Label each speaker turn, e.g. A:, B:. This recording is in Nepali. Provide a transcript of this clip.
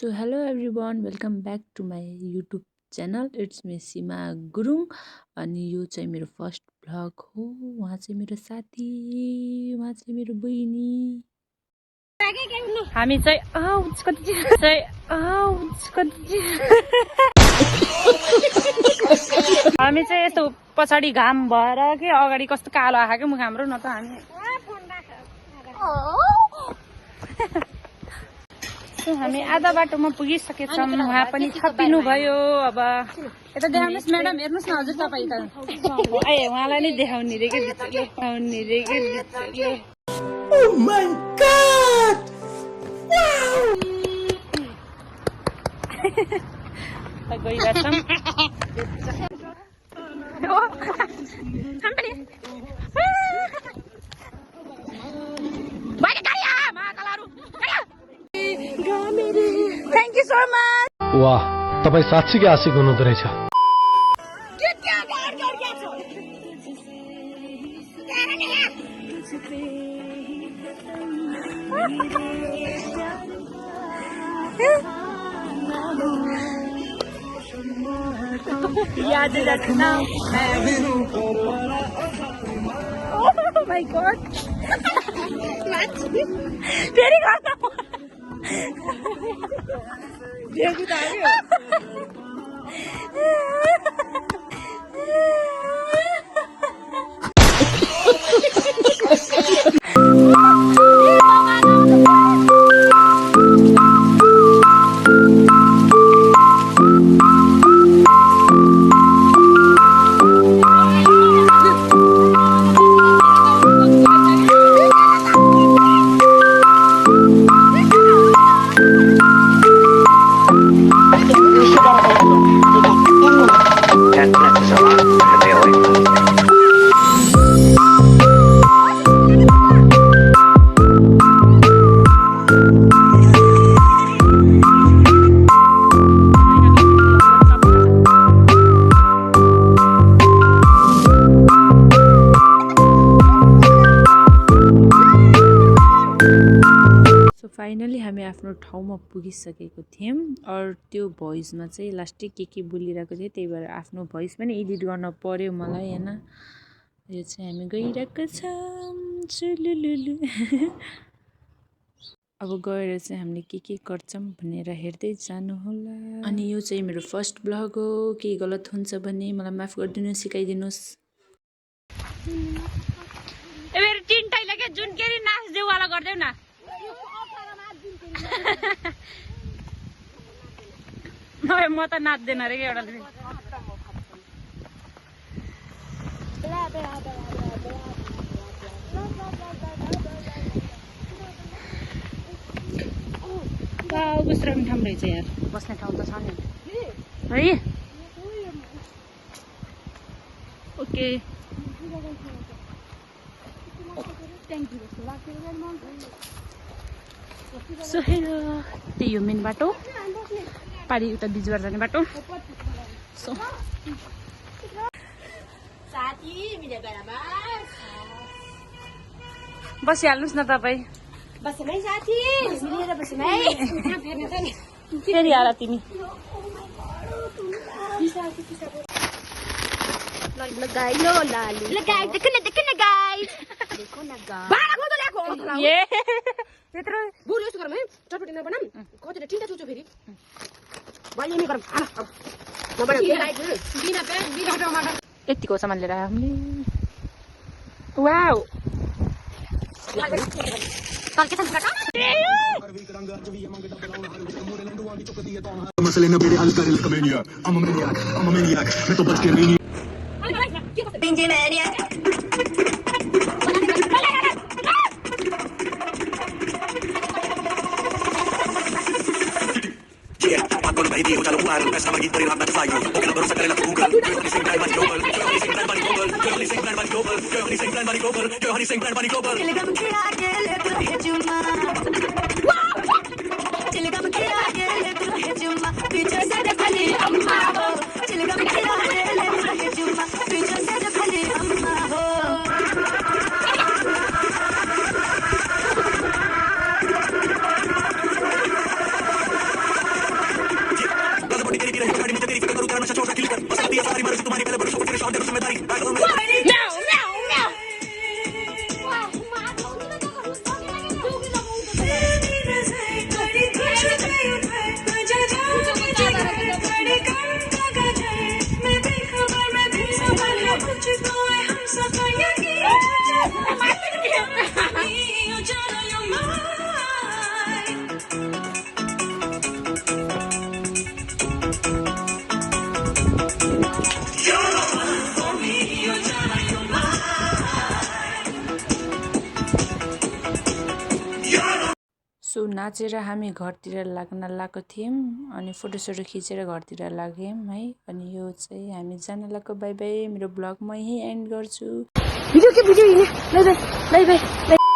A: So hello everyone, welcome back to my YouTube channel. It's me सीमा गुरुङ अनि यो चाहिँ मेरो फर्स्ट भ्लग हो। उहाँ चाहिँ मेरो साथी, उहाँ चाहिँ मेरो बहिनी। हामी चाहिँ हामी चाहिँ यस्तो पछाडी घाम भएर के अगाडि कस्तो कालो आएको के मुख हाम्रो न त हामी हामी आधा बाटोमा पुगिसकेछौँ। उहाँ पनि थपिनु भयो। अब यता देखाउनुहोस् म्याडम, हेर्नुहोस् न हजुर तपाईँ त ए उहाँलाई नै देखाउने रे के देखाउने रे के ओह माय गॉड वाउ गइरहेछौँ। Thank you so much.
B: वाह तपाई साच्चीकै आशिक हुनुहुँदो रहेछ।
A: याद रखना। Oh my God. फेरि गर्दा देखि त आयो। फाइनली हामी आफ्नो ठाउँमा पुगिसकेको थियौँ। और त्यो भोइसमा चाहिँ लास्टै के बोलिरहेको थियो, त्यही भएर आफ्नो भोइस पनि एडिट गर्न पर्यो मलाई हैन। यो चाहिँ हामी गइरहेको छौँ सुलुलुलु। अब गएर चाहिँ हामीले के गर्छौँ भनेर हेर्दै जानु होला। अनि यो चाहिँ मेरो फर्स्ट ब्लग हो। के गलत हुन्छ भने मलाई माफ गरिदिनुहोस्, सिकाइदिनुहोस्। ए मेरो टिन्टाइले के जुन केरी नाच देउवाला गर्देऊ न। म त नाच्दैन रे के एउटाले। कस्तो राम्रो ठाउँ रहेछ यार, बस्ने ठाउँ त छ नि है। ओके सो हेलो, त्यही हो मेन बाटो, पारी उता बिचबाट जाने बाटो। सो बसिहाल्नुहोस् न तपाईँ। फेरि आला तिमी। त्यत्रो बुढो यस्तो गरम है, चटपटी नबनाम कतिले टिन्टा चुच्यो फेरि बलियो नि गरम। यतिको सामान लिएर आयो हामीले। वाउ
C: मसले न बेड़े हल कर कमेनिया I'm a maniac मैं तो बच के नहीं baby, yo ya lo guardo, esa maguita y la banda fallo, porque la brosa cae la fuga, yo honey sing plan money global, yo honey sing plan money global, yo honey sing plan money global, yo honey sing plan money global, yo honey sing plan money global. Telegram kira ke le tu hai chuma, telegram kira ke le tu hai chuma, पीछे से देखली अम्मा हो, telegram kira ke le tu hai chuma, पीछे से देखली अम्मा हो. लगती है सारी बरस तुम्हारी पहले बरसों पर फिर शॉट देखो जिम्मेदारी बैक होम
A: सो नाचेर हामी घरतिर लाग्न लागेको थियौँ अनि फोटोसोटो खिचेर घरतिर लाग्यौँ है। अनि यो चाहिँ हामी जान लागेको बाई बाई। मेरो ब्लग म यहीँ एन्ड गर्छु। भिडियो के video by by by by.